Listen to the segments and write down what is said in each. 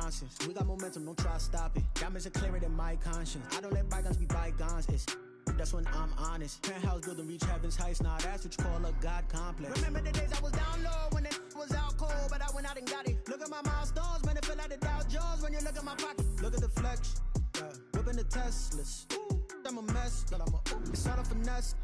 nonsense. We got momentum, don't try to stop it. Diamonds are clearer than my conscience. I don't let bygones be bygones. That's when I'm honest. Penthouse building, reach heaven's heights. Now that's what you call a God complex. Remember the days I was down low when it was out cold, but I went out and got it. Look at my milestones, man, it feel like the Dow Jones when you look at my pocket. Look at the flex, whipping the Teslas. I'm a mess, but it's all a finesse.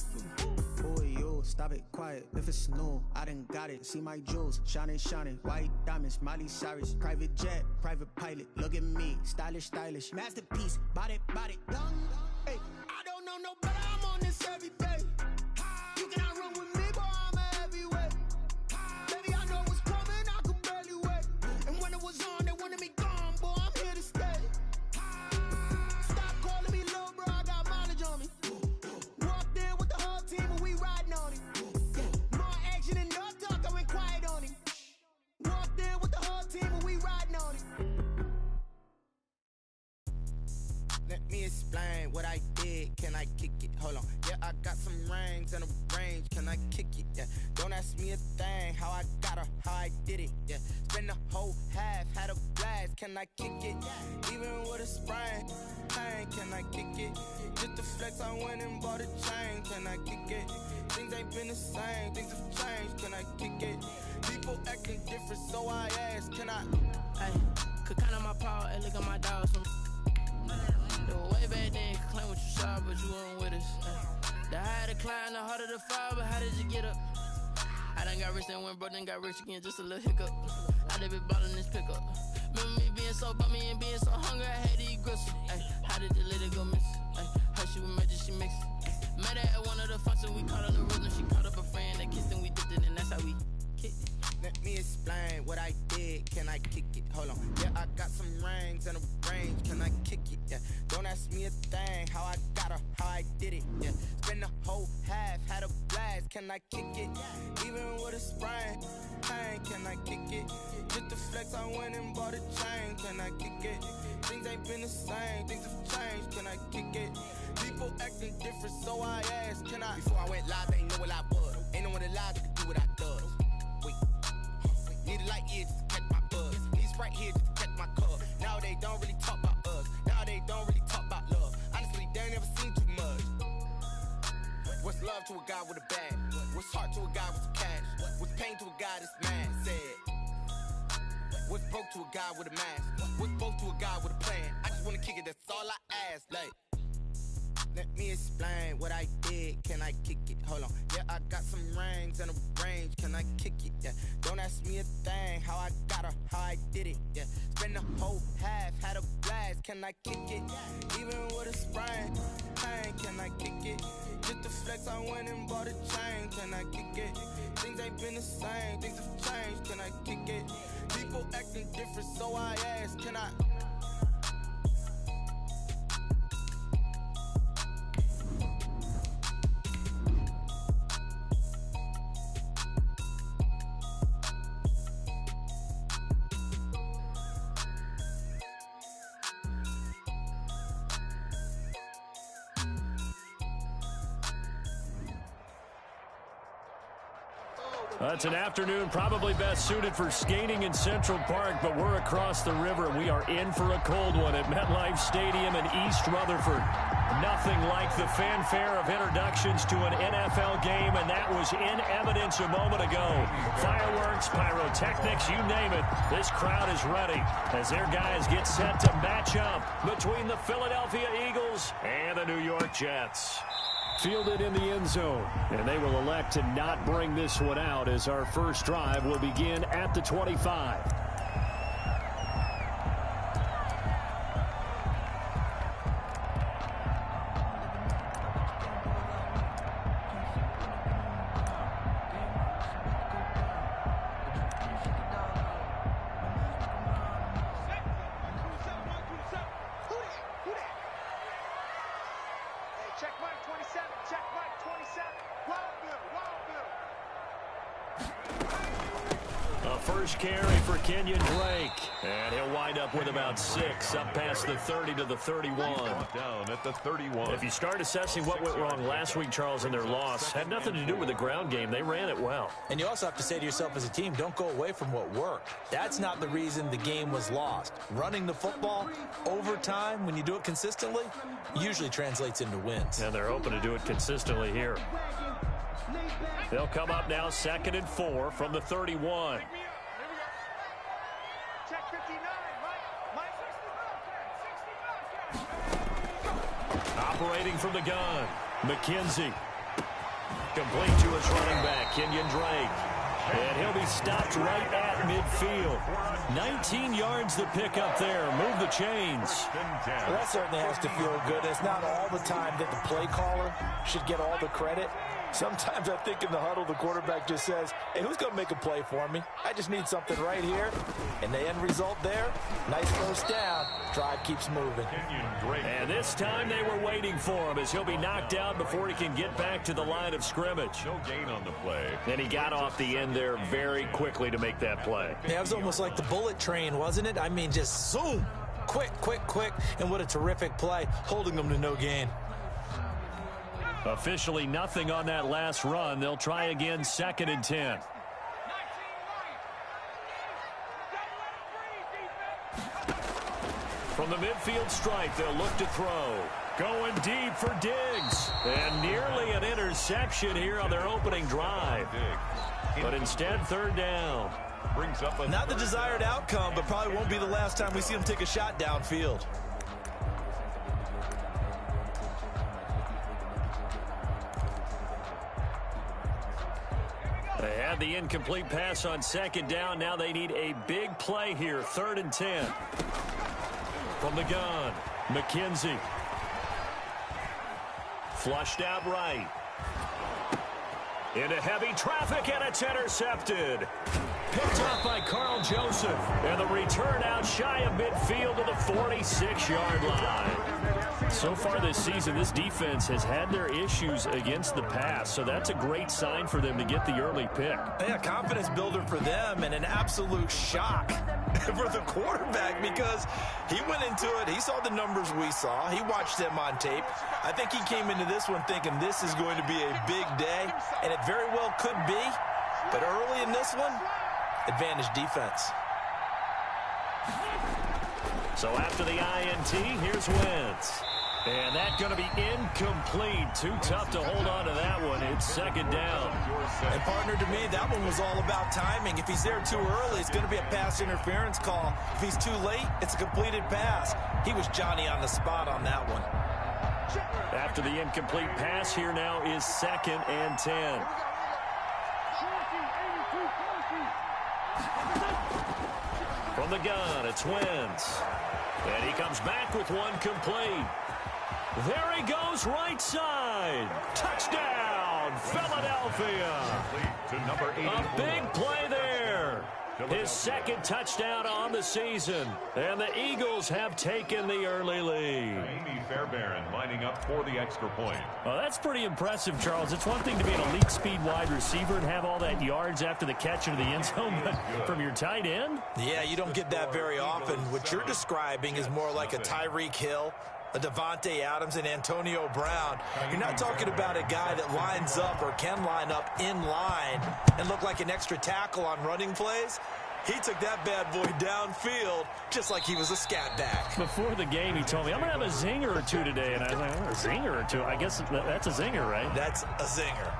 Boy, yo, stop it, quiet. If it's new, I done got it. See my jewels, shining, white diamonds, Miley Cyrus, private jet, private pilot. Look at me, stylish, masterpiece, body, young. Hey, I don't know no better. I'm on this every day. You cannot run with me, boy. I'm a heavyweight. Baby, I know what's coming. I could barely wait. And when it was on, they wanted me gone, boy. I'm here to stay. Stop calling me low, bro. I got mileage on me. Walked in with the whole team and we riding on it. More action and no talk. I went quiet on him. Walked in with the whole team and we riding on it. Let me explain what I did. Can I kick it? Hold on. Yeah, I got some rings and a range. Can I kick it? Yeah. Don't ask me a thing. How I got her, how I did it. Yeah. Spend the whole half, had a blast. Can I kick it? Even with a sprain. Pain, can I kick it? Just the flex, I went and bought a chain. Can I kick it? Things ain't been the same. Things have changed. Can I kick it? People acting different, so I ask. Can I? Hey, could count on my power and look at my dogs. Way back then, you could claim what you saw, but you weren't with us. The higher the climb, the harder the fall, but how did you get up? I done got rich, then went broke, then got rich again, just a little hiccup. I done been ballin' this pickup. Remember me being so bummy and being so hungry, I had to eat gristle. Ay, how did the lady go miss? Ay, how she was magic, she mixed. Met her at one of the functions, we caught on the rhythm, she caught up a friend, that kissed and we dipped it, and that's how we kicked it. Let me explain what I did. Can I kick it? Hold on. Yeah, I got some rings and a range. Can I kick it? Yeah. Don't ask me a thing. How I got her, how I did it. Yeah. Spend the whole half, had a blast. Can I kick it? Even with a sprain. Pain, can I kick it? Just the flex, I went and bought a chain. Can I kick it? Things ain't been the same. Things have changed. Can I kick it? People acting different, so I ask. Can I? Before I went live, they ain't know what I was. Ain't no one alive that could do what I does. Wait. Need a light ear just to catch my buzz. Need Sprite here just to catch my cup. Now they don't really talk about us. Now they don't really talk about love. Honestly, they ain't never seen too much. What's love to a guy with a bag? What's heart to a guy with some cash? What's pain to a guy that's mad? Said. What's broke to a guy with a mask? What's both to a guy with a plan? I just wanna kick it, that's all I ask. Like, let me explain what I did. Can I kick it? Hold on. Yeah, I got some rings and a range. Can I kick it? Yeah. Don't ask me a thing. How I got her, how I did it. Yeah. Spend the whole half, had a blast. Can I kick it? Even with a sprain. Pain, can I kick it? Just the flex, I went and bought a chain. Can I kick it? Things ain't been the same. Things have changed. Can I kick it? People acting different, so I ask. Can I? It's an afternoon probably best suited for skating in Central Park, but we're across the river. We are in for a cold one at MetLife Stadium in East Rutherford. Nothing like the fanfare of introductions to an NFL game, and that was in evidence a moment ago. Fireworks, pyrotechnics, you name it. This crowd is ready as their guys get set to match up between the Philadelphia Eagles and the New York Jets. Fielded in the end zone, and they will elect to not bring this one out as our first drive will begin at the 25. first carry for Kenyon Drake. And he'll wind up with about 6, up past the 30 to the 31. Down at the 31. If you start assessing what went wrong last week, Charles, in their loss, had nothing to do with the ground game. They ran it well. And you also have to say to yourself as a team, don't go away from what worked. That's not the reason the game was lost. Running the football over time, when you do it consistently, usually translates into wins. And they're hoping to do it consistently here. They'll come up now 2nd and 4 from the 31. Operating from the gun, McKenzie. Complete to his running back, Kenyon Drake. And he'll be stopped right at midfield. 19 yards to pick up there. Move the chains. Well, that certainly has to feel good. It's not all the time that the play caller should get all the credit. Sometimes I think in the huddle, the quarterback just says, hey, who's going to make a play for me? I just need something right here. And the end result there, nice first down. Drive keeps moving. And this time they were waiting for him as he'll be knocked out before he can get back to the line of scrimmage. No gain on the play. And he got off the end there very quickly to make that play. Yeah, it was almost like the bullet train, wasn't it? I mean, just zoom. Quick, quick, quick. And what a terrific play, holding them to no gain. Officially nothing on that last run. They'll try again 2nd and 10. From the midfield stripe, they'll look to throw. Going deep for Diggs. And nearly an interception here on their opening drive. But instead, 3rd down. Brings up Not the desired outcome, but probably won't be the last time we see him take a shot downfield. They had the incomplete pass on 2nd down. Now they need a big play here. 3rd and 10. From the gun, McKenzie. Flushed out right. Into heavy traffic, and it's intercepted. Picked up by Carl Joseph. And the return out shy of midfield to the 46-yard line. So far this season, this defense has had their issues against the pass, so that's a great sign for them to get the early pick. Yeah, confidence builder for them and an absolute shock for the quarterback because he went into it. He saw the numbers we saw. He watched them on tape. I think he came into this one thinking this is going to be a big day, and it very well could be. But early in this one, advantage defense. So after the INT, here's Wentz. And that's going to be incomplete. Too tough to hold on to that one. It's 2nd down. And partner, to me, that one was all about timing. If he's there too early, it's going to be a pass interference call. If he's too late, it's a completed pass. He was Johnny on the spot on that one. After the incomplete pass, here now is 2nd and 10. From the gun, it's Wentz. And he comes back with one complete. There he goes, right side. Touchdown, Philadelphia. To number 84. A big play there. His 2nd touchdown on the season. And the Eagles have taken the early lead. Amy Fairbairn lining up for the extra point. Well, that's pretty impressive, Charles. It's one thing to be an elite speed wide receiver and have all that yards after the catch into the end zone, but from your tight end? Yeah, you don't get that very often. What you're describing is more like a Tyreek Hill, a Devontae Adams, and Antonio Brown. You're not talking about a guy that lines up or can line up in line and look like an extra tackle on running plays. He took that bad boy downfield just like he was a scat back. Before the game, he told me, I'm going to have a zinger or two today. And I was like, oh, a zinger or two? I guess that's a zinger, right? That's a zinger.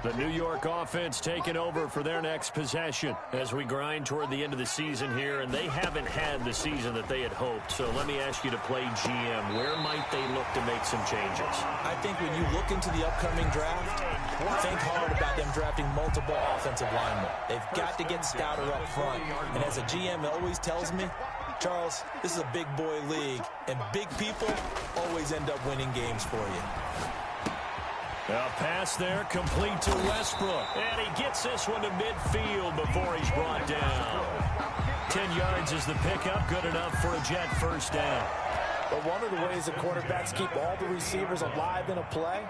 The New York offense taking over for their next possession as we grind toward the end of the season here, and they haven't had the season that they had hoped. So let me ask you to play GM. Where might they look to make some changes? I think when you look into the upcoming draft, think hard about them drafting multiple offensive linemen. They've got to get stouter up front. And as a GM always tells me, Charles, this is a big boy league, and big people always end up winning games for you. A pass there, complete to Westbrook. And he gets this one to midfield before he's brought down. 10 yards is the pickup, good enough for a Jet first down. But one of the ways the quarterbacks keep all the receivers alive in a play,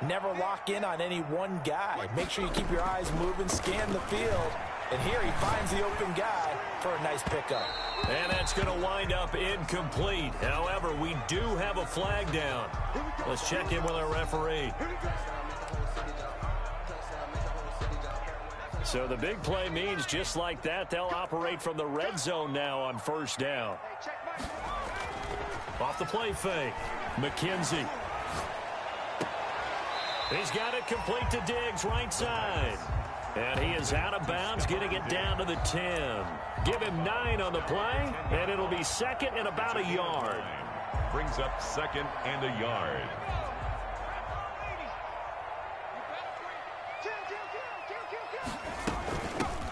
Never lock in on any one guy. Make sure you keep your eyes moving, scan the field. And here he finds the open guy for a nice pickup. And that's going to wind up incomplete. However, we do have a flag down. Let's check in with our referee. So the big play means just like that, they'll operate from the red zone now on first down. Off the play fake, McKenzie. He's got it complete to Diggs, right side. And he is out of bounds, getting it down to the 10. Give him 9 on the play, and it'll be second and about a yard. Brings up second and a yard.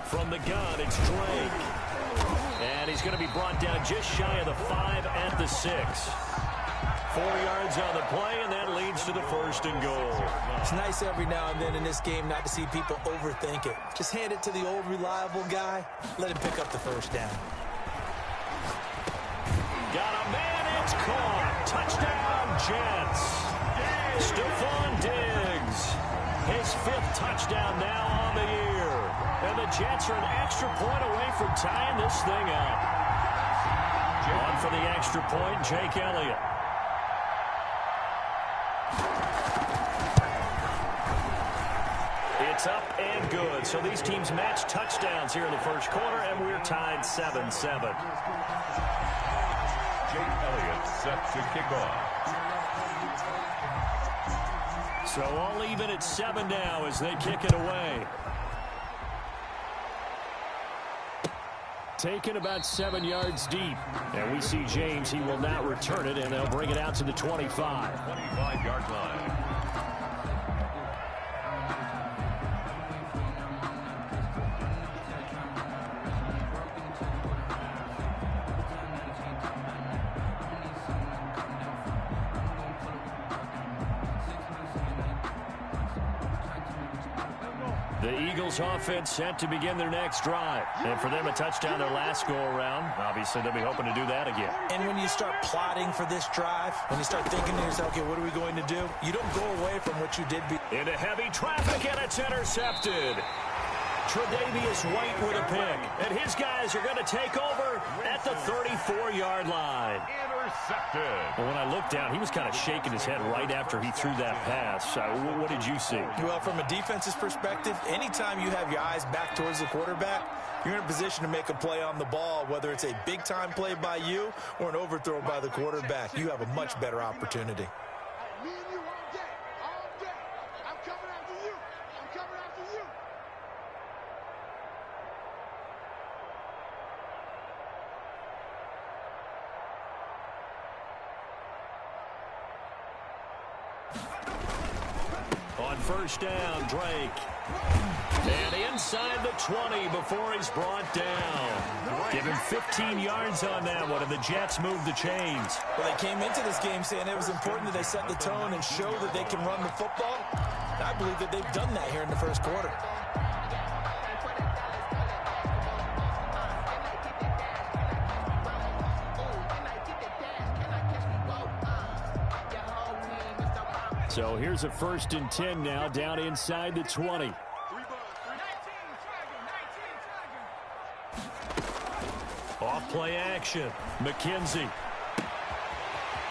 From the gun, it's Drake. And he's going to be brought down just shy of the 5 at the 6. 4 yards on the play, and that leads to the first and goal. It's nice every now and then in this game not to see people overthink it. Just hand it to the old reliable guy. Let him pick up the first down. Got a man, it's caught. Touchdown, Jets. Stephon Diggs. His 5th touchdown now on the year. And the Jets are an extra point away from tying this thing up. On for the extra point, Jake Elliott. It's up and good. So these teams match touchdowns here in the first quarter, and we're tied 7-7. Jake Elliott set to kick off. So all even at 7 now as they kick it away. Taken about 7 yards deep. And we see James, he will not return it, and they'll bring it out to the 25. 25-yard line. The Eagles offense set to begin their next drive. And for them, a touchdown their last go-around. Obviously, they'll be hoping to do that again. And when you start plotting for this drive, when you start thinking to yourself, okay, what are we going to do? You don't go away from what you did. Into heavy traffic, and it's intercepted. Tre'Davious White with a pick. And his guys are going to take over at the 34-yard line. Intercepted. Well, when I looked down, he was kind of shaking his head right after he threw that pass. What did you see? Well, from a defense's perspective, anytime you have your eyes back towards the quarterback, you're in a position to make a play on the ball, whether it's a big-time play by you or an overthrow by the quarterback. You have a much better opportunity. Me and you all day, all day. I'm coming after you. I'm coming after you. On first down, Drake. And inside the 20 before he's brought down. Give him 15 yards on that one, and the Jets move the chains. Well, they came into this game saying it was important that they set the tone and show that they can run the football. I believe that they've done that here in the first quarter. So here's a 1st and 10 now, down inside the 20. Off play action, McKenzie.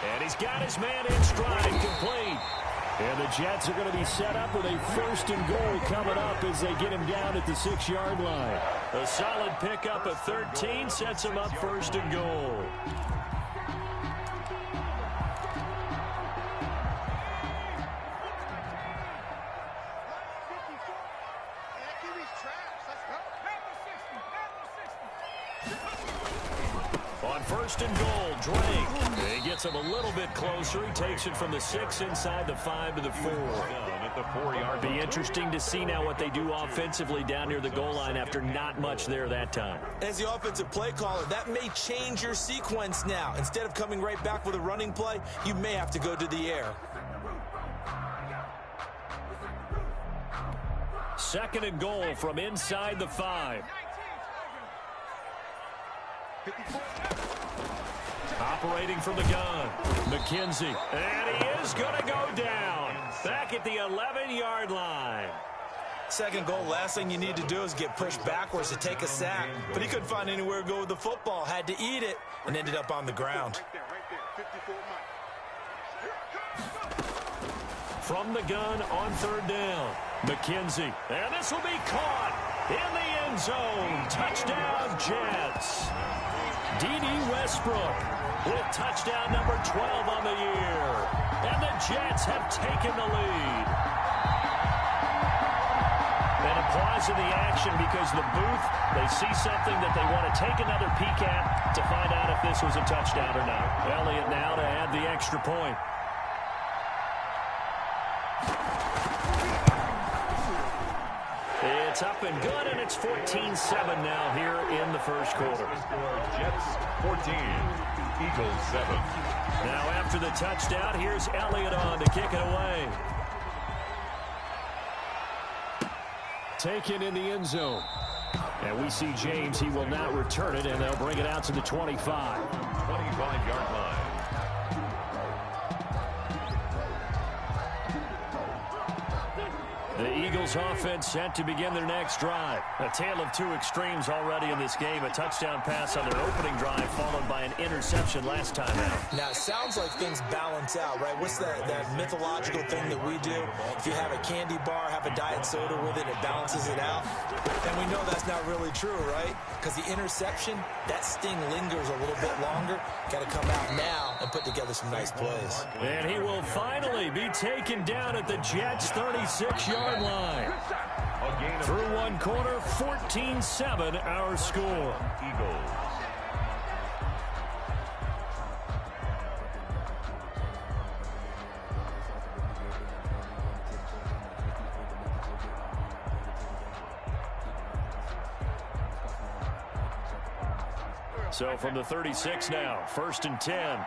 And he's got his man in stride, complete. And the Jets are going to be set up with a 1st and goal coming up as they get him down at the 6-yard line. A solid pickup of 13 sets him up 1st and goal. On 1st and goal, Drake. He gets him a little bit closer. He takes it from the 6 inside the 5 to the 4. At the 4-yard line. Be interesting to see now what they do offensively down near the goal line after not much there that time. As the offensive play caller, that may change your sequence now. Instead of coming right back with a running play, you may have to go to the air. 2nd and goal from inside the 5. Operating from the gun, McKenzie. And he is going to go down. Back at the 11-yard line. Second goal, last thing you need to do is get pushed backwards to take a sack. But he couldn't find anywhere to go with the football. Had to eat it and ended up on the ground. From the gun on third down, McKenzie. And this will be caught in the end zone. Touchdown, Jets. D.D. Westbrook with touchdown number 12 on the year. And the Jets have taken the lead. And applause in the action because the booth, they see something that they want to take another peek at to find out if this was a touchdown or not. Elliott now to add the extra point. It's up and good, and it's 14-7 now here in the first quarter. Jets 14, Eagles 7. Now after the touchdown, here's Elliott on to kick it away. Taken in the end zone. And we see James, he will not return it, and they'll bring it out to the 25. 25-yard line. The Eagles offense set to begin their next drive. A tale of two extremes already in this game. A touchdown pass on their opening drive followed by an interception last time out. Now, it sounds like things balance out, right? What's that mythological thing that we do? If you have a candy bar, have a diet soda with it, it balances it out. And we know that's not really true, right? Because the interception, that sting lingers a little bit longer. Got to come out now and put together some nice plays. And he will finally be taken down at the Jets' 36-yard line. Through one quarter, 14-7 our score. Eagles. So from the 36 now, 1st and 10.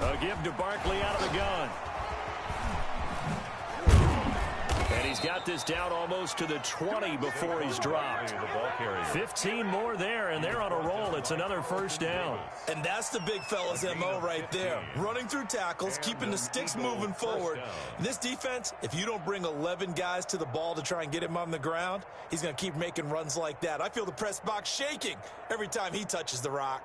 A give to Barkley out of the gun. And he's got this down almost to the 20 before he's dropped. 15 more there, and they're on a roll. It's another first down. And that's the big fella's MO right there. Running through tackles, keeping the sticks moving forward. In this defense, if you don't bring 11 guys to the ball to try and get him on the ground, he's going to keep making runs like that. I feel the press box shaking every time he touches the rock.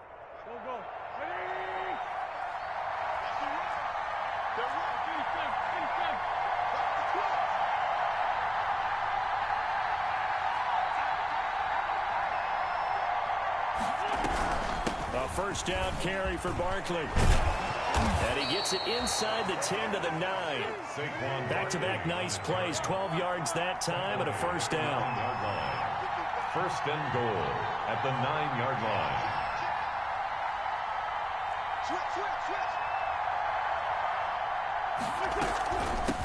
First down carry for Barkley. And he gets it inside the 10 to the 9. Back-to-back nice plays. 12 yards that time and a first down. First and goal at the 9-yard line.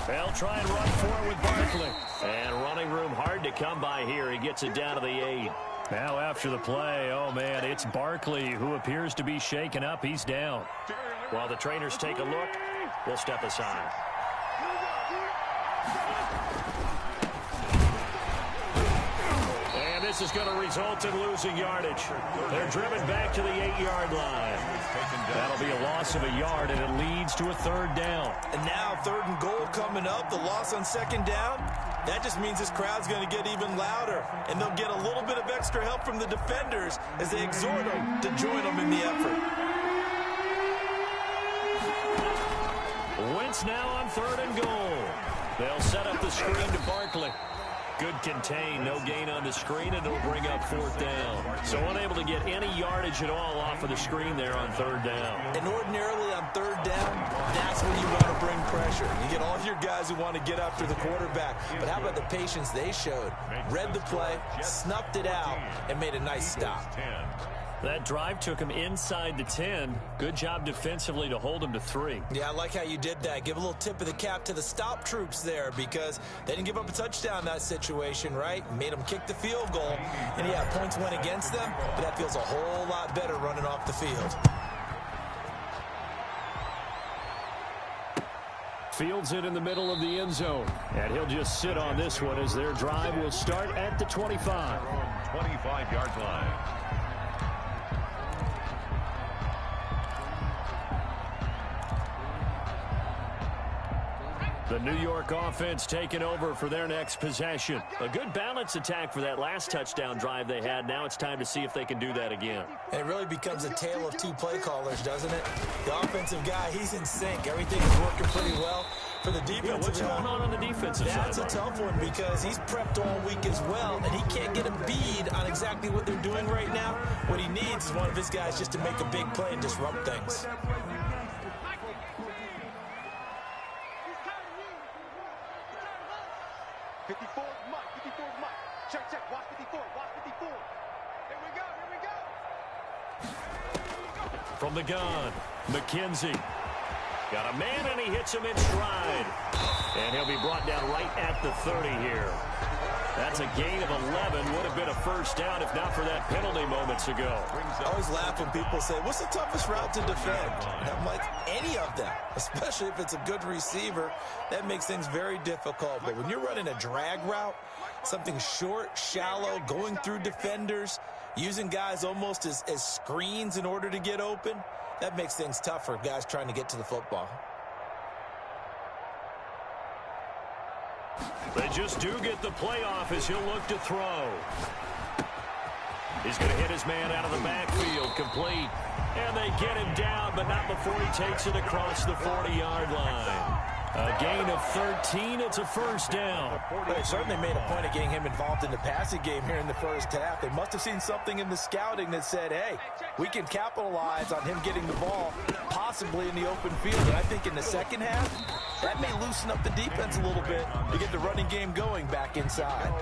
They'll try and run for it with Barkley. And running room hard to come by here. He gets it down to the 8. Now after the play, oh man, it's Barkley who appears to be shaken up. He's down. While the trainers take a look, we'll step aside. And this is going to result in losing yardage. They're driven back to the 8-yard line. That'll be a loss of a yard, and it leads to a third down. And now 3rd and goal coming up. The loss on 2nd down. That just means this crowd's going to get even louder, and they'll get a little bit of extra help from the defenders as they exhort them to join them in the effort. Wentz now on 3rd and goal. They'll set up the screen to Barkley. Good contain, no gain on the screen, and it'll bring up 4th down. So unable to get any yardage at all off of the screen there on 3rd down. And ordinarily on 3rd down, that's when you want to bring pressure. You get all of your guys who want to get after the quarterback. But how about the patience they showed? Read the play, snuffed it out, and made a nice stop. That drive took him inside the 10. Good job defensively to hold him to 3. Yeah, I like how you did that. Give a little tip of the cap to the stop troops there because they didn't give up a touchdown in that situation, right? Made them kick the field goal. And yeah, points went against them, but that feels a whole lot better running off the field. Fields it in the middle of the end zone. And he'll just sit on this one as their drive will start at the 25. 25-yard line. The New York offense taking over for their next possession. A good balance attack for that last touchdown drive they had. Now it's time to see if they can do that again. And it really becomes a tale of two play callers, doesn't it? The offensive guy, he's in sync. Everything is working pretty well. For the defensive what's going on the defensive side? That's a tough one because he's prepped all week as well, and he can't get a bead on exactly what they're doing right now. What he needs is one of his guys just to make a big play and disrupt things. From the gun, McKenzie. Got a man, and he hits him in stride. And he'll be brought down right at the 30 here. That's a gain of 11. Would have been a first down if not for that penalty moments ago. I always laugh when people say, what's the toughest route to defend? And I'm like, any of them, especially if it's a good receiver. That makes things very difficult. But when you're running a drag route, something short, shallow, going through defenders, using guys almost as screens in order to get open, that makes things tough for guys trying to get to the football. They just do get the playoff as he'll look to throw. He's going to hit his man out of the backfield, complete. And they get him down, but not before he takes it across the 40-yard line. A gain of 13. It's a first down. They certainly made a point of getting him involved in the passing game here in the first half. They must have seen something in the scouting that said, hey, we can capitalize on him getting the ball, possibly in the open field. And I think in the second half, that may loosen up the defense a little bit to get the running game going back inside.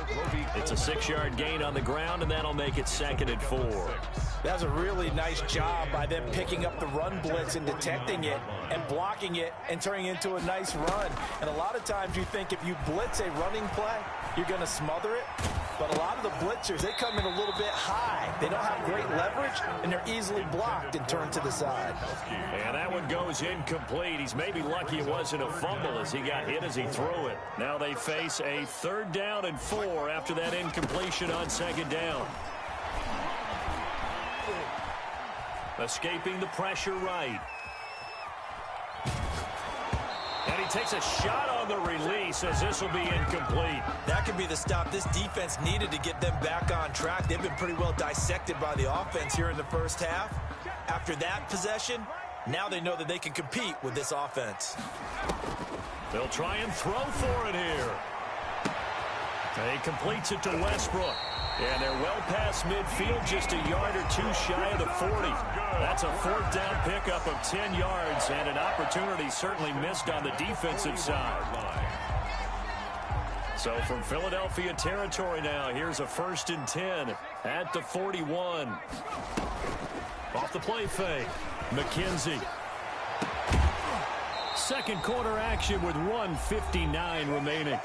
It's a 6-yard gain on the ground, and that'll make it 2nd and 4. That's a really nice job by them picking up the run blitz and detecting it and blocking it and turning it into a nice run. And a lot of times you think if you blitz a running play, you're going to smother it. But a lot of the blitzers, they come in a little bit high. They don't have great leverage, and they're easily blocked and turned to the side. And that one goes incomplete. He's maybe lucky it wasn't a fumble as he got hit as he threw it. Now they face a 3rd down and 4 after that incompletion on 2nd down. Escaping the pressure right. And he takes a shot on the release as this will be incomplete. That could be the stop this defense needed to get them back on track. They've been pretty well dissected by the offense here in the first half. After that possession, now they know that they can compete with this offense. They'll try and throw for it here. He completes it to Westbrook. And they're well past midfield, just a yard or two shy of the 40. That's a 4th down pickup of 10 yards, and an opportunity certainly missed on the defensive side. So from Philadelphia territory now, here's a 1st and 10 at the 41. Off the play fake, McKenzie. Second quarter action with 1:59 remaining.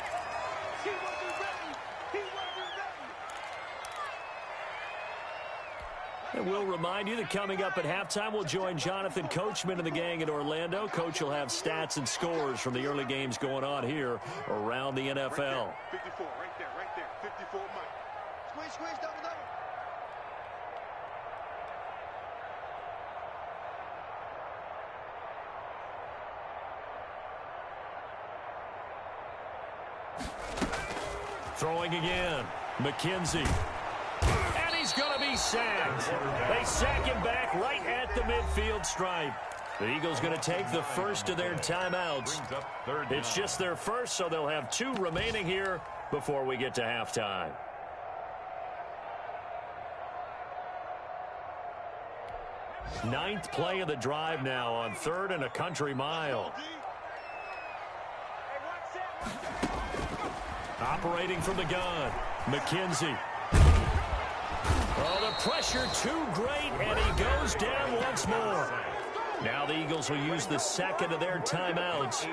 And we'll remind you that coming up at halftime, we'll join Jonathan Coachman and the gang in Orlando. Coach will have stats and scores from the early games going on here around the NFL. Right there, 54, right there. 54, Mike. Squeeze, double. Throwing again, McKenzie. And he's going to be sacked. They sack him back right at the midfield stripe. The Eagles going to take the first of their timeouts. It's just their first, so they'll have 2 remaining here before we get to halftime. Ninth play of the drive now on 3rd and a country mile. Operating from the gun, McKenzie. Oh, the pressure too great, and he goes down once more. Now the Eagles will use the 2nd of their timeouts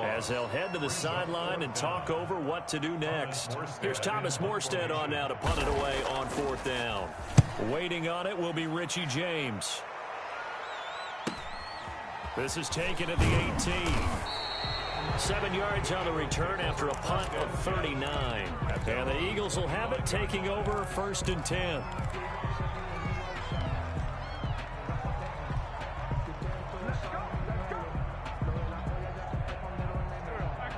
as they'll head to the sideline and talk over what to do next. Here's Thomas Morstead on now to punt it away on 4th down. Waiting on it will be Richie James. This is taken at the 18. 7 yards on the return after a punt of 39. And the Eagles will have it, taking over 1st and 10.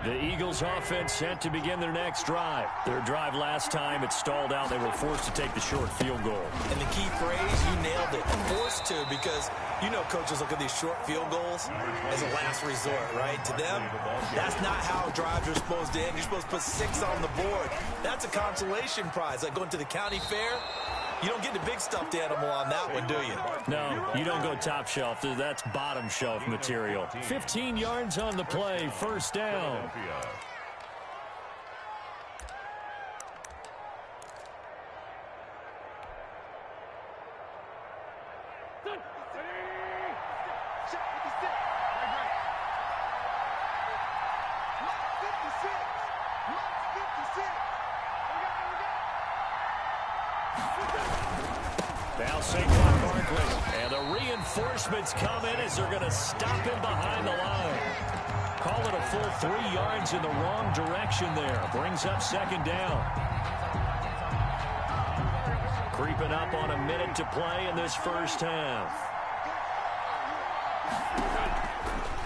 The Eagles offense set to begin their next drive. Their drive last time, it stalled out. They were forced to take the short field goal. And the key phrase, you nailed it. Forced to, because you know coaches look at these short field goals as a last resort, right? To them, that's not how drives are supposed to end. You're supposed to put 6 on the board. That's a consolation prize. Like going to the county fair, you don't get the big stuffed animal on that one, do you? No, you don't go top shelf. That's bottom shelf material. 15 yards on the play, 1st down. Now Saquon Barkley, and the reinforcements come in as they're going to stop him behind the line. Call it a full 3 yards in the wrong direction there. Brings up 2nd down. Creeping up on a minute to play in this first half.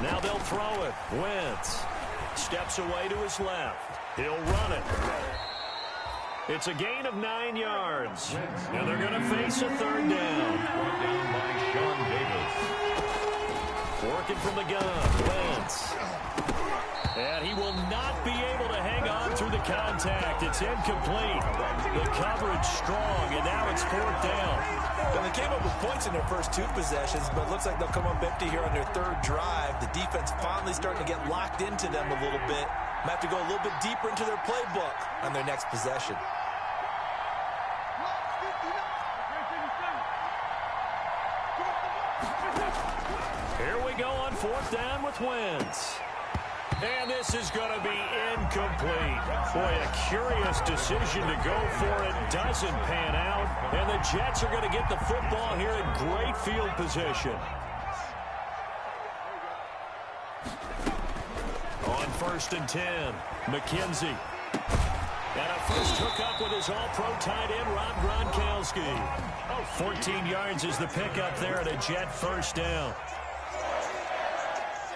Now they'll throw it. Wentz steps away to his left. He'll run it. It's a gain of 9 yards. And they're going to face a 3rd down. Brought down by Sean Davis. Working from the gun. Wentz. And he will not be able to hang on through the contact. It's incomplete. The coverage strong, and now it's 4th down. Well, they came up with points in their first 2 possessions, but it looks like they'll come up empty here on their 3rd drive. The defense finally starting to get locked into them a little bit. Might have to go a little bit deeper into their playbook on their next possession. Here we go on 4th down with Wentz. And this is going to be incomplete. Boy, a curious decision to go for it. Doesn't pan out. And the Jets are going to get the football here in great field position. On 1st and 10, McKenzie. And a first hookup with his all-pro tight end, Rob Gronkowski. 14 yards is the pickup there at a Jet 1st down.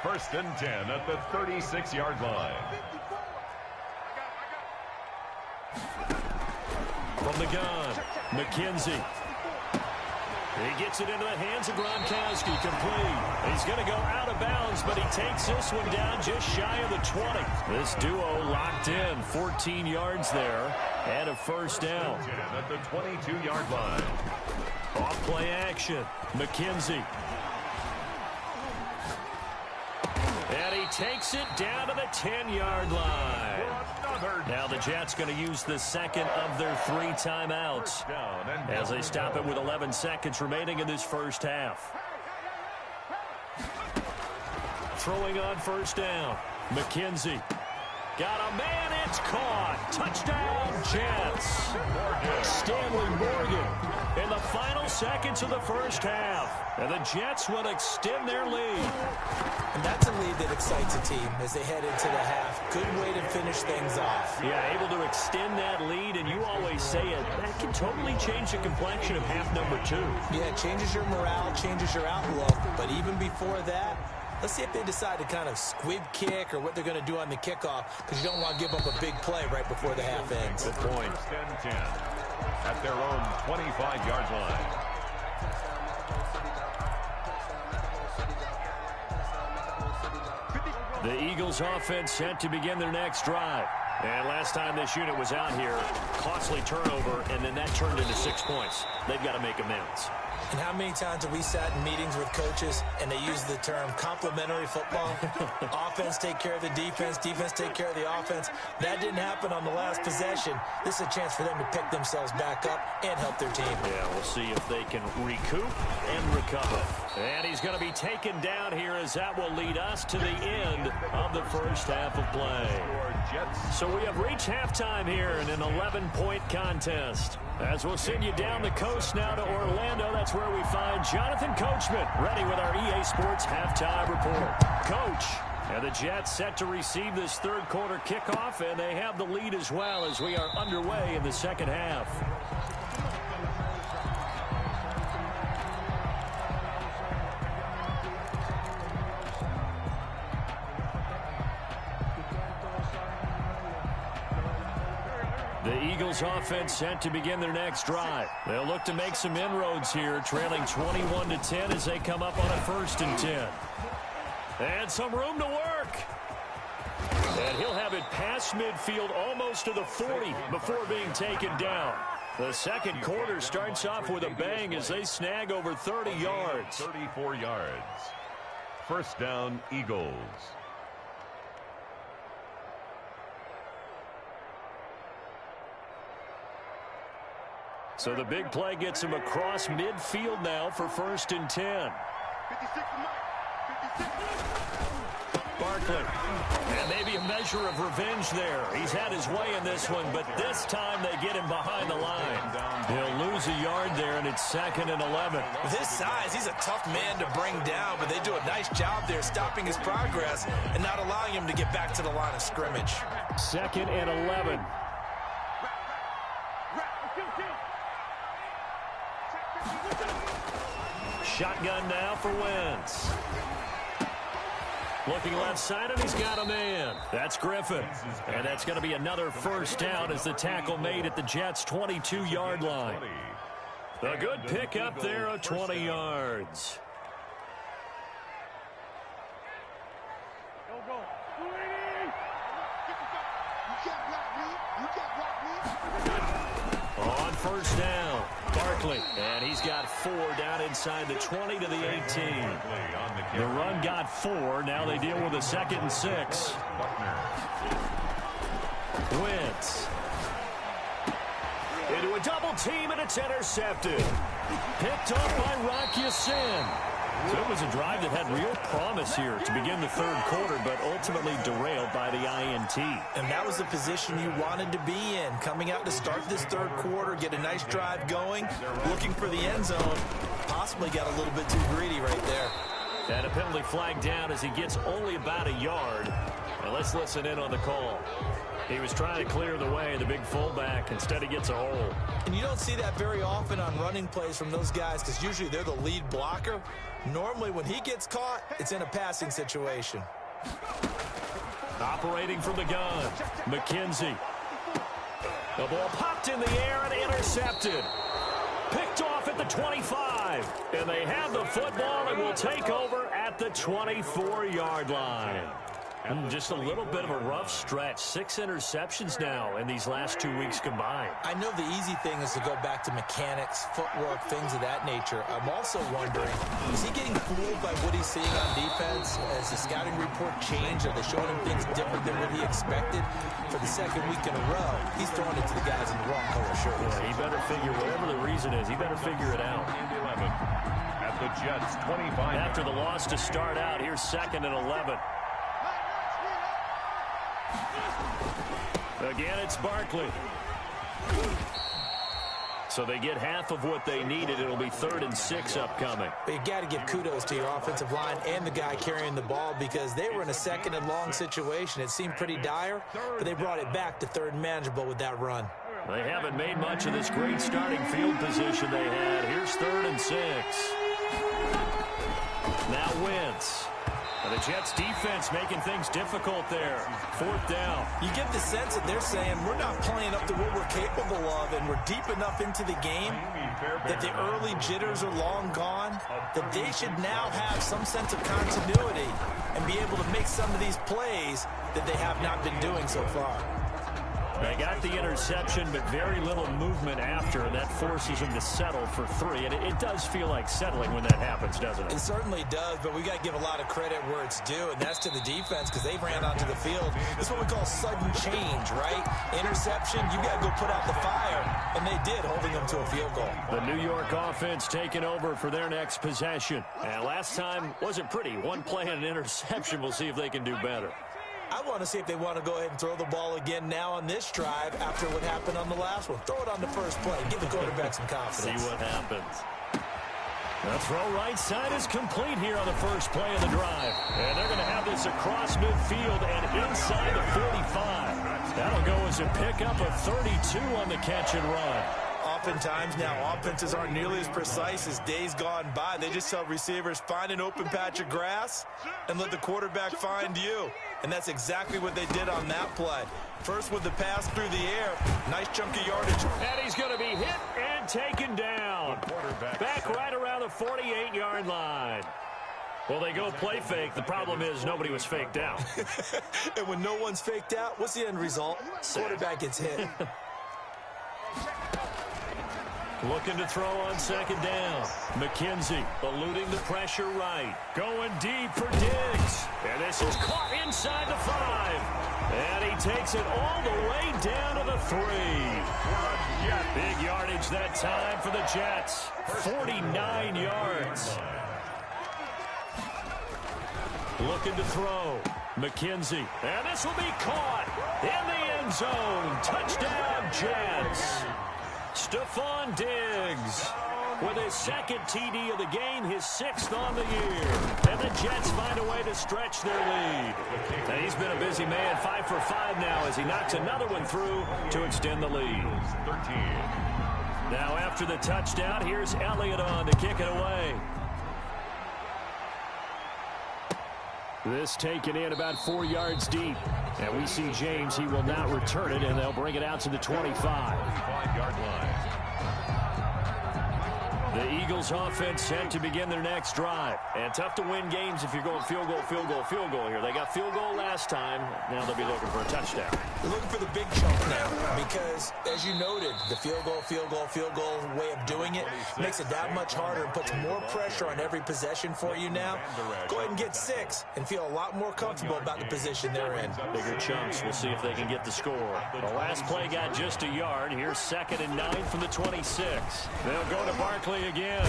1st and 10 at the 36-yard line. From the gun, McKenzie. He gets it into the hands of Gronkowski, complete. He's going to go out of bounds, but he takes this one down just shy of the 20. This duo locked in, 14 yards there, and a 1st down. At the 22-yard line. Off play action, McKenzie. And he takes it down to the 10-yard line. Now the Jets going to use the 2nd of their 3 timeouts as they stop it with 11 seconds remaining in this first half. Throwing on 1st down, McKenzie. Got a man, it's caught. Touchdown, Jets. Stanley Morgan in the final seconds of the first half. And the Jets will extend their lead. And that's a lead that excites a team as they head into the half. Good way to finish things off. Yeah, able to extend that lead, and you always say it, that can totally change the complexion of half number 2. Yeah, it changes your morale, changes your outlook. But even before that, let's see if they decide to kind of squib kick or what they're going to do on the kickoff, because you don't want to give up a big play right before the half ends. Good point. 1st and 10 at their own 25-yard line. The Eagles offense set to begin their next drive. And last time this unit was out here, costly turnover, and then that turned into 6 points. They've got to make amends. And how many times have we sat in meetings with coaches and they use the term complementary football? Offense take care of the defense, defense take care of the offense. That didn't happen on the last possession. This is a chance for them to pick themselves back up and help their team. Yeah, we'll see if they can recoup and recover. And he's going to be taken down here as that will lead us to the end of the first half of play. So we have reached halftime here in an 11-point contest. As we'll send you down the coast now to Orlando, that's where we find Jonathan Coachman ready with our EA Sports Halftime Report. Coach, And the Jets set to receive this third quarter kickoff, and they have the lead as well as we are underway in the second half. The Eagles offense set to begin their next drive. They'll look to make some inroads here, trailing 21-10 as they come up on a 1st and 10. And some room to work. And he'll have it past midfield almost to the 40 before being taken down. The second quarter starts off with a bang as they snag over 30 yards. 34 yards. First down, Eagles. So the big play gets him across midfield now for 1st and 10. Barkley. And maybe a measure of revenge there. He's had his way in this one, but this time they get him behind the line. He'll lose a yard there, and it's 2nd and 11. With his size, he's a tough man to bring down, but they do a nice job there stopping his progress and not allowing him to get back to the line of scrimmage. 2nd and 11. Shotgun now for Wentz. Looking left side, and he's got a man. That's Griffin. And that's going to be another first down as the tackle made at the Jets' 22-yard line. A good pickup there of 20 yards. On first down, Barkley, and he's got 4 down inside the 20 to the 18. The run got 4. Now they deal with a 2nd and 6. Wentz. Into a double team, and it's intercepted. Picked off by Rock Ya-Sin. So it was a drive that had real promise here to begin the third quarter, but ultimately derailed by the INT. And that was the position you wanted to be in. Coming out to start this third quarter, get a nice drive going, looking for the end zone. Possibly got a little bit too greedy right there. And a penalty flag down as he gets only about a yard. Now let's listen in on the call. He was trying to clear the way, the big fullback. Instead, he gets a hole. And you don't see that very often on running plays from those guys because usually they're the lead blocker. Normally, when he gets caught, it's in a passing situation. Operating from the gun, McKenzie. The ball popped in the air and intercepted. Picked off at the 25. And they have the football and will take over at the 24-yard line. And just a little bit of a rough stretch. 6 interceptions now in these last 2 weeks combined. I know the easy thing is to go back to mechanics, footwork, things of that nature. I'm also wondering, is he getting fooled by what he's seeing on defense? Has the scouting report changed? Are they showing him things different than what he expected? For the second week in a row, he's throwing it to the guys in the wrong color shirts. Yeah, he better figure, whatever the reason is, he better figure it out. At the Jets' 25. After the loss to start out, here's 2nd and 11. Again, it's Barkley. So they get half of what they needed. It'll be 3rd and 6 upcoming. But you got to give kudos to your offensive line and the guy carrying the ball because they were in a 2nd and long situation. It seemed pretty dire, but they brought it back to 3rd and manageable with that run. They haven't made much of this great starting field position they had. Here's 3rd and 6. Now Wentz. The Jets defense making things difficult there. 4th down. You get the sense that they're saying we're not playing up to what we're capable of, and we're deep enough into the game that the early jitters are long gone, that they should now have some sense of continuity and be able to make some of these plays that they have not been doing so far. They got the interception, but very little movement after, and that forces them to settle for 3. And it does feel like settling when that happens, doesn't it? It certainly does, but we got to give a lot of credit where it's due, and that's to the defense because they ran onto the field. It's what we call sudden change, right? Interception, you got to go put out the fire, and they did, holding them to a field goal. The New York offense taking over for their next possession. And last time wasn't pretty. 1 play and an interception. We'll see if they can do better. I want to see if they want to go ahead and throw the ball again now on this drive after what happened on the last one. Throw it on the first play. Give the quarterback some confidence. See what happens. The throw right side is complete here on the first play of the drive. And they're going to have this across midfield and inside the 45. That'll go as a pickup of 32 on the catch and run. Oftentimes now, offenses aren't nearly as precise as days gone by. They just tell receivers, find an open patch of grass and let the quarterback find you. And that's exactly what they did on that play. First with the pass through the air. Nice chunk of yardage. And he's going to be hit and taken down. Back right around the 48-yard line. Well, they go play fake. The problem is nobody was faked out. And when no one's faked out, what's the end result? Quarterback gets hit. Looking to throw on second down. McKenzie eluding the pressure right. Going deep for Diggs. And this is caught inside the 5. And he takes it all the way down to the 3. Big yardage that time for the Jets. 49 yards. Looking to throw. McKenzie. And this will be caught in the end zone. Touchdown, Jets. Stephon Diggs with his second TD of the game, his 6th on the year. And the Jets find a way to stretch their lead. And he's been a busy man, 5 for 5 now as he knocks another one through to extend the lead. Now after the touchdown, here's Elliott on to kick it away. This taken in about 4 yards deep. And we see James, he will not return it, and they'll bring it out to the 25-yard line. The Eagles offense set to begin their next drive. And tough to win games if you're going field goal, field goal, field goal here. They got field goal last time. Now they'll be looking for a touchdown. They're looking for the big chunk now because, as you noted, the field goal way of doing it makes it that much harder and puts more pressure on every possession for you now. Go ahead and get 6 and feel a lot more comfortable about the position they're in. Bigger chunks. We'll see if they can get the score. The last play got just a yard. Here's 2nd and 9 from the 26. They'll go to Barkley again.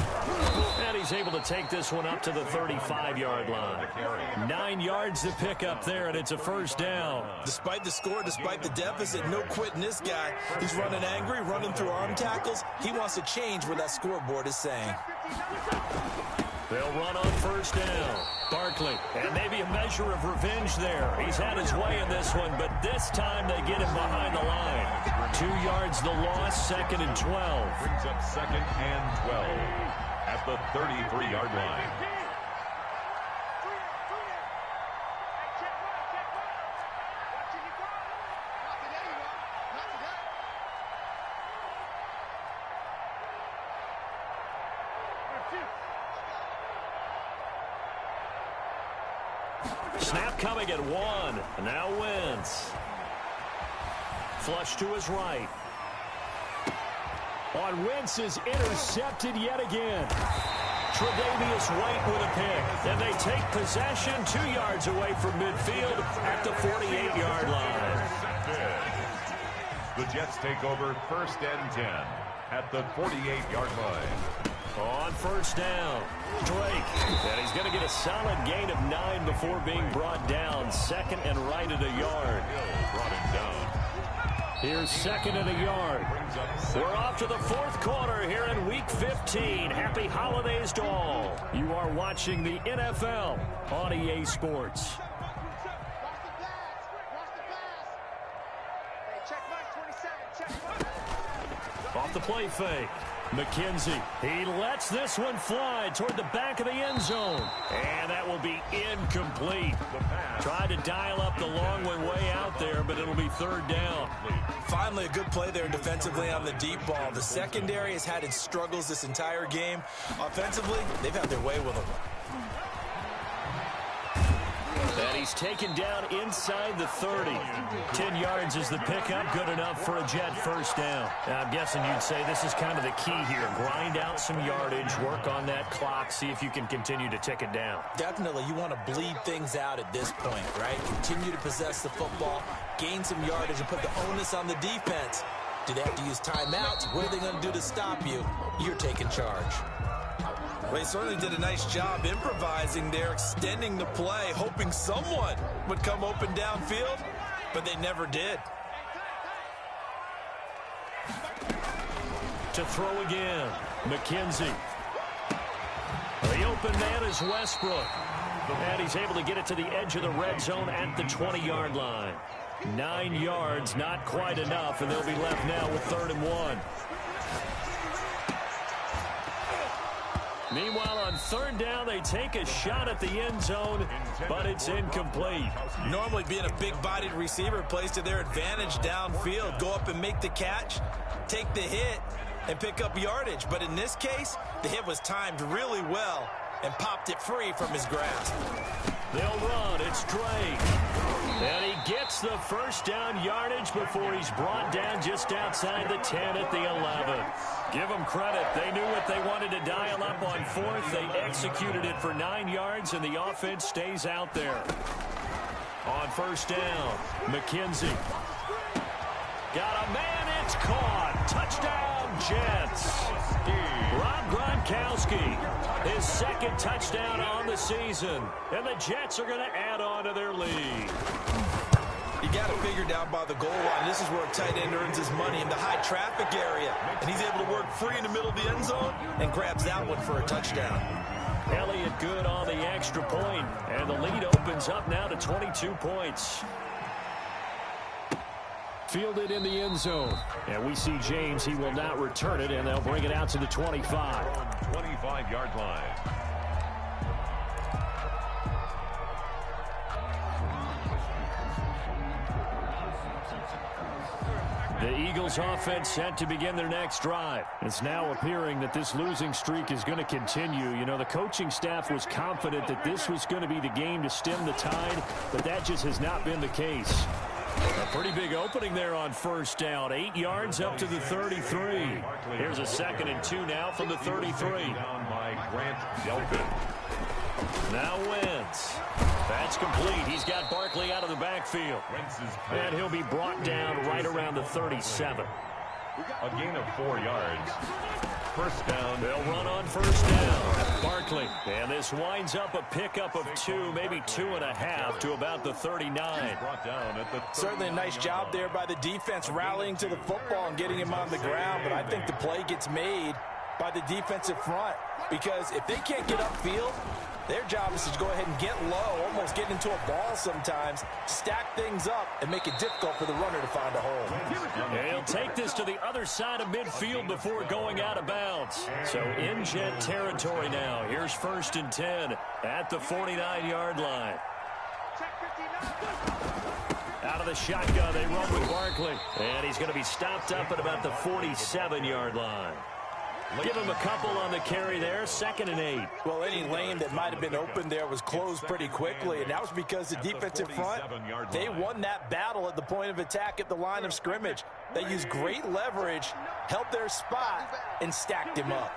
And he's able to take this one up to the 35-yard line. 9 yards to pick up there, and it's a first down. Despite the score, despite the deficit, no quitting this guy. He's running angry, running through arm tackles. He wants to change what that scoreboard is saying. They'll run on first down. Barkley, and maybe a measure of revenge there. He's had his way in this one, but this time they get him behind the line. 2 yards the loss, 2nd and 12. Brings up 2nd and 12 at the 33-yard line. Snap coming at 1. Now Wentz. Flush to his right. On Wentz is intercepted yet again. Tre'Davious White with a pick. And they take possession 2 yards away from midfield at the 48-yard line. The Jets take over 1st and 10 at the 48-yard line. On first down, Drake. And he's going to get a solid gain of 9 before being brought down. 2nd and right at a yard. Brought him down. Here's 2nd and a yard. We're off to the 4th quarter here in Week 15. Happy holidays to all. You are watching the NFL on EA Sports. Off the play fake. McKenzie, he lets this one fly toward the back of the end zone. And that will be incomplete. Tried to dial up the long one way out there, but it'll be 3rd down. Finally, a good play there defensively on the deep ball. The secondary has had its struggles this entire game. Offensively, they've had their way with them. And he's taken down inside the 30. 10 yards is the pickup. Good enough for a Jet first down. Now, I'm guessing you'd say this is kind of the key here. Grind out some yardage, work on that clock, see if you can continue to tick it down. Definitely, you want to bleed things out at this point, right? Continue to possess the football, gain some yardage, and put the onus on the defense. Do they have to use timeouts? What are they going to do to stop you? You're taking charge. Well, he certainly did a nice job improvising there, extending the play, hoping someone would come open downfield, but they never did. To throw again, McKenzie. open man is Westbrook. And he's able to get it to the edge of the red zone at the 20-yard line. 9 yards, not quite enough, and they'll be left now with 3rd and 1. Meanwhile, on 3rd down, they take a shot at the end zone, but it's incomplete. Normally, being a big-bodied receiver plays to their advantage downfield. Go up and make the catch, take the hit, and pick up yardage. But in this case, the hit was timed really well and popped it free from his grasp. They'll run. It's Drake. And he gets the first down yardage before he's brought down just outside the 10 at the 11. Give them credit. They knew what they wanted to dial up on 4th. They executed it for 9 yards, and the offense stays out there. On 1st down, McKenzie. Got a man. It's caught. Touchdown, Jets. Rob Gronkowski, his 2nd touchdown on the season. And the Jets are going to add on to their lead. You got to figure down by the goal line. This is where a tight end earns his money, in the high traffic area. And he's able to work free in the middle of the end zone and grabs that one for a touchdown. Elliott good on the extra point, and the lead opens up now to 22 points. Fielded in the end zone. And we see James. He will not return it, and they'll bring it out to the 25. 25-yard line. The Eagles offense set to begin their next drive. It's now appearing that this losing streak is going to continue. You know, the coaching staff was confident that this was going to be the game to stem the tide, but that just has not been the case. A pretty big opening there on 1st down. 8 yards up to the 33. Here's a 2nd and 2 now from the 33. Down by Grant Delphin. Now Wentz. That's complete. He's got Barkley out of the backfield. And he'll be brought down right around the 37. A gain of 4 yards. 1st down. They'll run on 1st down. Barkley. And this winds up a pickup of 2, maybe 2.5 to about the 39. Brought down at the 39. Certainly a nice job there by the defense rallying to the football and getting him on the ground. But I think the play gets made by the defensive front, because if they can't get upfield, their job is to go ahead and get low, almost get into a ball sometimes, stack things up, and make it difficult for the runner to find a hole. And he'll take this to the other side of midfield before going out of bounds. So in Jet territory now. Here's 1st and 10 at the 49-yard line. Out of the shotgun, they run with Barkley. And he's going to be stopped up at about the 47-yard line. Give him a couple on the carry there. 2nd and 8. Well, any lane that might have been open there was closed pretty quickly, and that was because the defensive front, they won that battle at the point of attack at the line of scrimmage. They used great leverage, held their spot, and stacked him up.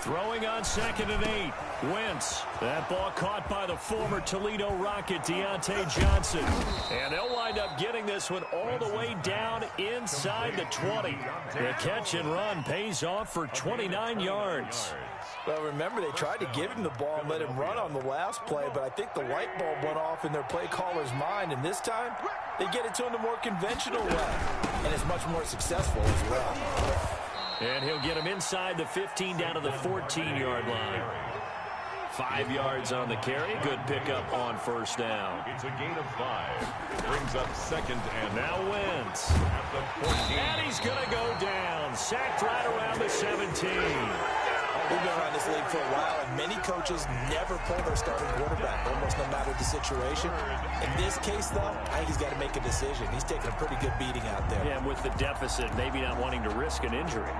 Throwing on 2nd and 8. Wentz. That ball caught by the former Toledo Rocket, Deontay Johnson. And they'll wind up getting this one all the way down inside the 20. The catch and run pays off for 29 yards. Well, remember, they tried to give him the ball and let him run on the last play, but I think the light bulb went off in their play caller's mind, and this time they get it to him the more conventional way, and it's much more successful as well. And he'll get him inside the 15 down to the 14-yard line. 5 yards on the carry. Good pickup on 1st down. It's a gain of 5. Brings up 2nd and now Wentz. at the 14. And he's going to go down. Sacked right around the 17. We've been around this league for a while, and many coaches never pull their starting quarterback, almost no matter the situation. In this case, though, I think he's got to make a decision. He's taking a pretty good beating out there. Yeah, and with the deficit, maybe not wanting to risk an injury.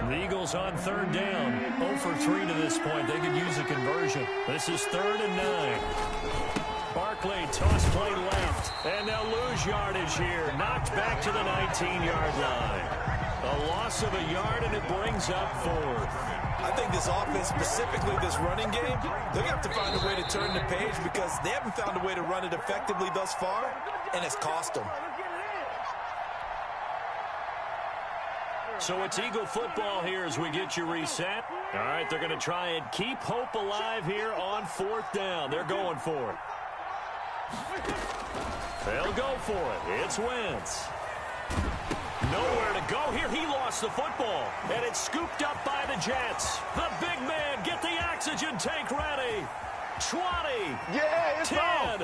The Eagles on 3rd down. 0 for 3 to this point. They could use a conversion. This is 3rd and 9. Barkley, toss play left, and they'll lose yardage here. Knocked back to the 19-yard line. A loss of a yard, and it brings up 4th. I think this offense, specifically this running game, they're going to have to find a way to turn the page because they haven't found a way to run it effectively thus far, and it's cost them. So it's Eagle football here as we get you reset. All right, they're going to try and keep hope alive here on 4th down. They're going for it. They'll go for it. It's Wentz. Nowhere to go here. He lost the football, and it's scooped up by the Jets. The big man, get the oxygen tank ready. 20. Yeah, it's 10. on.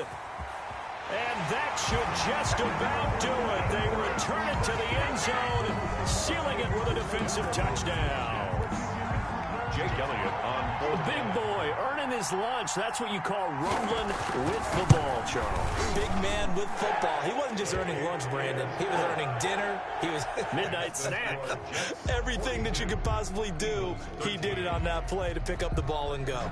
And that should just about do it. They return it to the end zone, sealing it with a defensive touchdown. Jake Elliott on the big boy earning his lunch. That's what you call rumbling with the ball, Charles. Big man with football. He wasn't just earning lunch, Brandon. He was earning dinner. He was midnight snack. Everything that you could possibly do, he did it on that play to pick up the ball and go.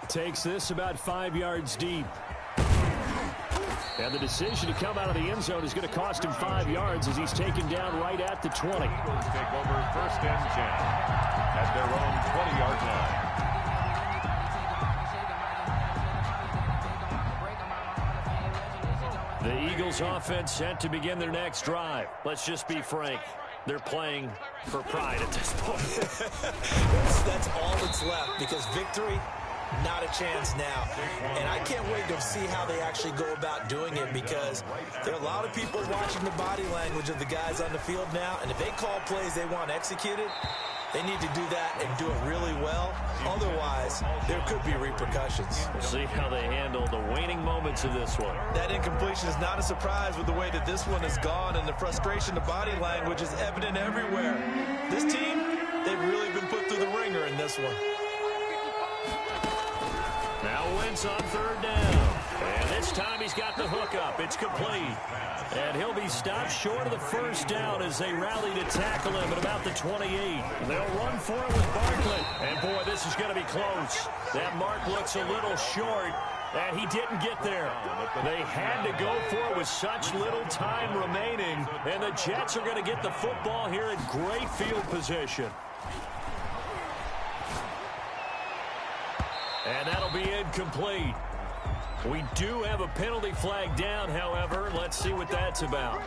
Takes this about 5 yards deep. And the decision to come out of the end zone is going to cost him 5 yards as he's taken down right at the 20. Take over 1st and 10 at their own 20-yard line. The Eagles offense set to begin their next drive. Let's just be frank. They're playing for pride at this point. That's all that's left because victory, not a chance now. And I can't wait to see how they actually go about doing it because there are a lot of people watching the body language of the guys on the field now. And if they call plays they want executed, they need to do that and do it really well. Otherwise, there could be repercussions. We'll see how they handle the waning moments of this one. That incompletion is not a surprise with the way that this one has gone, and the frustration, the body language is evident everywhere. This team, they've really been put through the ringer in this one. Now Wentz on 3rd down. And this time he's got the hook up. It's complete. And he'll be stopped short of the 1st down as they rally to tackle him at about the 28. They'll run for it with Barkley. And, boy, this is going to be close. That mark looks a little short, and he didn't get there. They had to go for it with such little time remaining, and the Jets are going to get the football here in great field position. And that'll be incomplete. We do have a penalty flag down, however. Let's see what that's about.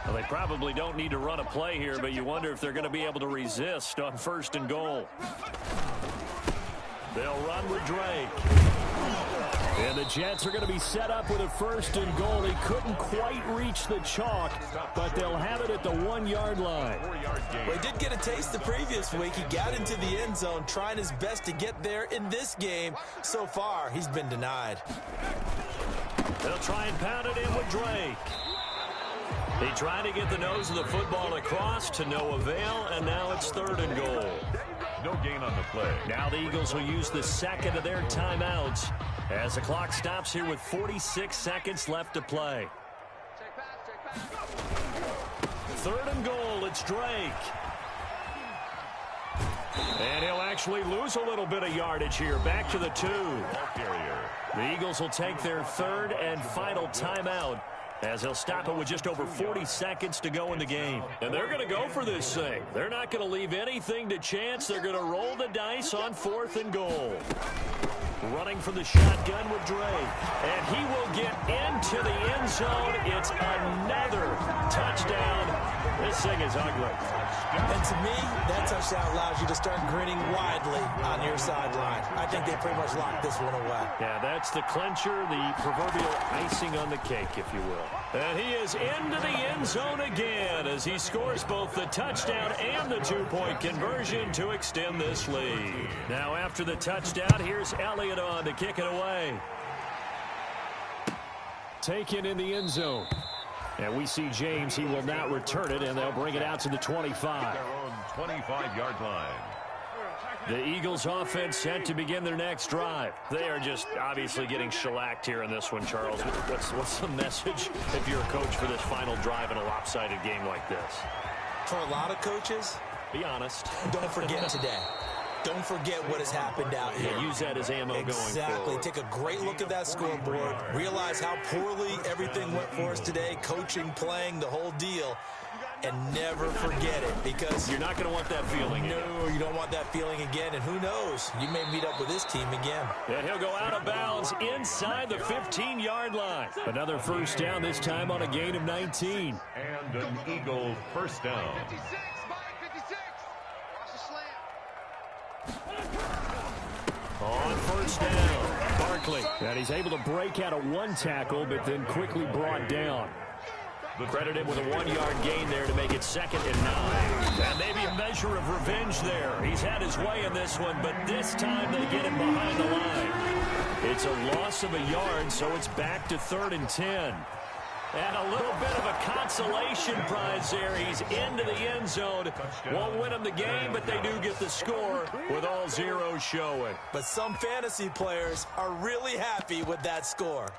Well, they probably don't need to run a play here, but you wonder if they're going to be able to resist on 1st and goal. They'll run with Drake. And the Jets are going to be set up with a 1st and goal. They couldn't quite reach the chalk, but they'll have it at the 1-yard line. Well, he did get a taste the previous week. He got into the end zone, trying his best to get there in this game. So far, he's been denied. They'll try and pound it in with Drake. He tried to get the nose of the football across to no avail, and now it's 3rd and goal. No gain on the play. Now the Eagles will use the 2nd of their timeouts as the clock stops here with 46 seconds left to play. 3rd and goal, it's Drake. And he'll actually lose a little bit of yardage here. Back to the 2. The Eagles will take their 3rd and final timeout as they'll stop it with just over 40 seconds to go in the game. And they're going to go for this thing. They're not going to leave anything to chance. They're going to roll the dice on 4th and goal. Running from the shotgun with Drake. And he will get into the end zone. It's another touchdown. This thing is ugly. And to me, that touchdown allows you to start grinning widely on your sideline. I think they pretty much locked this one away. Yeah, that's the clincher, the proverbial icing on the cake, if you will. And he is into the end zone again as he scores both the touchdown and the 2-point conversion to extend this lead. Now after the touchdown, here's Elliott on to kick it away. Taken in the end zone. And we see James. He will not return it, and they'll bring it out to the 25. Their own 25-yard line. The Eagles offense set to begin their next drive. They are just obviously getting shellacked here in this one, Charles. What's the message if you're a coach for this final drive in a lopsided game like this? For a lot of coaches, be honest. Don't forget today. Don't forget what has happened out here. Use that as ammo going forward. Exactly. Take a great look at that scoreboard. Realize how poorly everything went for us today. Coaching, playing, the whole deal. And never forget it because you're not going to want that feeling. No, you don't want that feeling again. And who knows? You may meet up with this team again. And he'll go out of bounds inside the 15-yard line. Another 1st down, this time on a gain of 19. And an Eagle 1st down. 56 by 56. Watch the slant. On first down, Barkley. And he's able to break out of one tackle, but then quickly brought down. Credited with a 1-yard gain there to make it 2nd and 9. And maybe a measure of revenge there. He's had his way in this one, but this time they get him behind the line. It's a loss of a yard, so it's back to 3rd and 10. And a little bit of a consolation prize there. He's into the end zone. Won't win them the game, but they do get the score with all zeros showing. But some fantasy players are really happy with that score.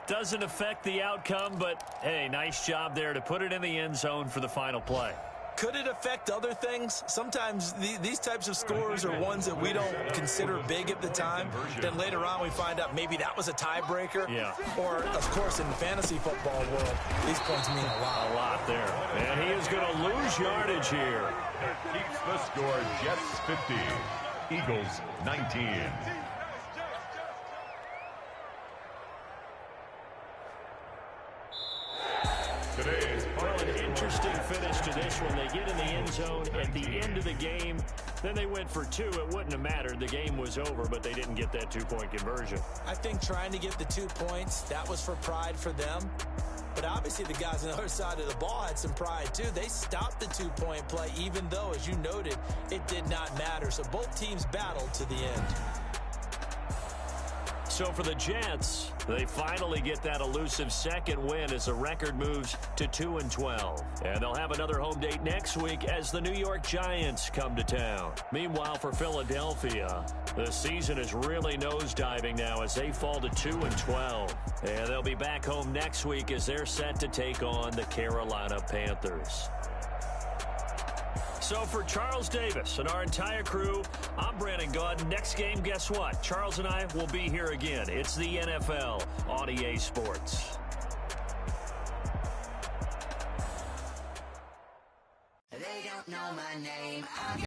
Doesn't affect the outcome, but, hey, nice job there to put it in the end zone for the final play. Could it affect other things? Sometimes these types of scores are ones that we don't consider big at the time. Then later on we find out maybe that was a tiebreaker. Yeah. Or, of course, in the fantasy football world, these points mean a lot. A lot there. And he is going to lose yardage here. Keeps the score Jets 50, Eagles 19. Well, an interesting finish to this one. They get in the end zone at the end of the game. Then they went for 2. It wouldn't have mattered. The game was over, but they didn't get that 2-point conversion. I think trying to get the 2 points, that was for pride for them. But obviously the guys on the other side of the ball had some pride too. They stopped the 2-point play, even though, as you noted, it did not matter. So both teams battled to the end. So for the Jets, they finally get that elusive 2nd win as the record moves to 2-12. And they'll have another home date next week as the New York Giants come to town. Meanwhile, for Philadelphia, the season is really nosediving now as they fall to 2-12. And they'll be back home next week as they're set to take on the Carolina Panthers. So for Charles Davis and our entire crew, I'm Brandon Gaudin. Next game, guess what? Charles and I will be here again. It's the NFL on EA Sports. They don't know my name.